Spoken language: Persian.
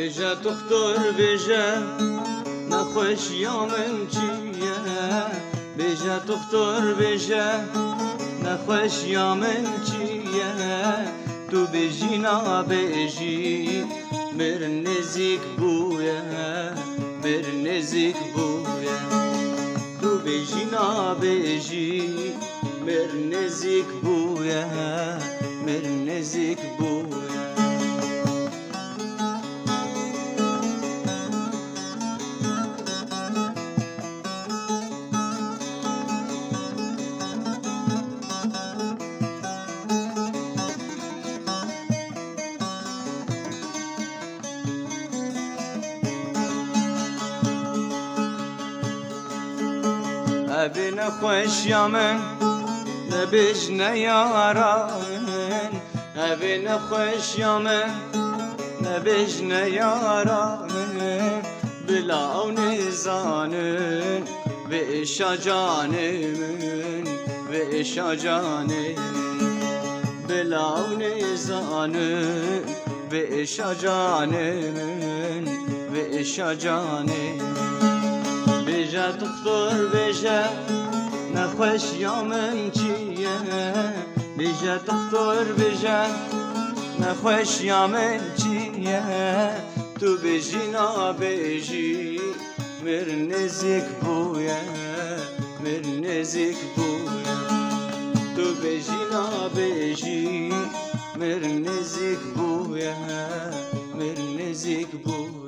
بجا دختر بجا نخوشیا من چیه بجا دختر بجا نخوشیا من چیه تو بجی نابجی مر نزیک بویه مر نزیک بویه تو بجی نابجی مر نزیک بویه مر نزیک بویه ابي نخوش يا من نبجنا يا رامن ابي نخوش يا من نبجنا يا رامن بلا ونزانن بإشا جانمن بإشا جانمن بلا ونزانن بإشا جانمن بإشا جانمن بجا دختر بجا نخوش يا من چیه بجا دختر بجا نخوش يا من چیه تو بجی نابجی مر نزیک بویه مر نزیک بویه تو بجی نابجی مر نزیک بویه مر نزیک بویه